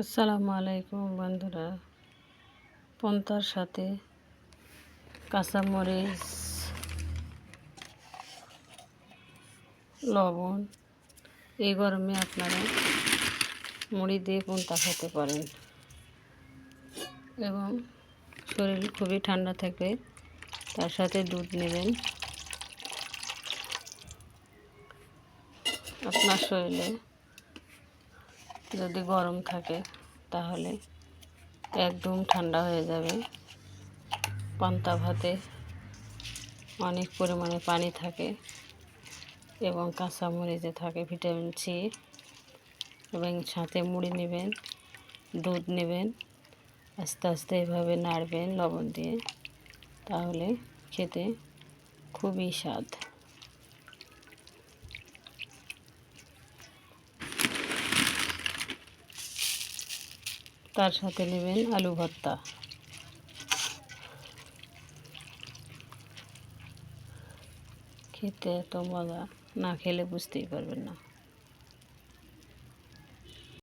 আসসালামু আলাইকুম বন্ধুরা। পন্তার সাথে কাঁচামরিচ, লবণ, এই গরমে আপনারা মুড়ি দিয়ে পন্তা খেতে পারেন এবং শরীর খুবই ঠান্ডা থাকে। তার সাথে দুধ নেবেন। আপনার শরীরে যদি গরম থাকে তাহলে একদম ঠান্ডা হয়ে যাবে। পান্তা ভাতে অনেক পরিমাণে পানি থাকে এবং কাঁচামরিচে থাকে ভিটামিন সি। এবং সাথে মুড়ি নেবেন, দুধ নেবেন, আস্তে আস্তে এভাবে নাড়বেন লবণ দিয়ে, তাহলে খেতে খুবই স্বাদ। তার সাথে নেবেন আলু ভর্তা। খেতে এত মজা, না খেলে বুঝতেই পারবেন না।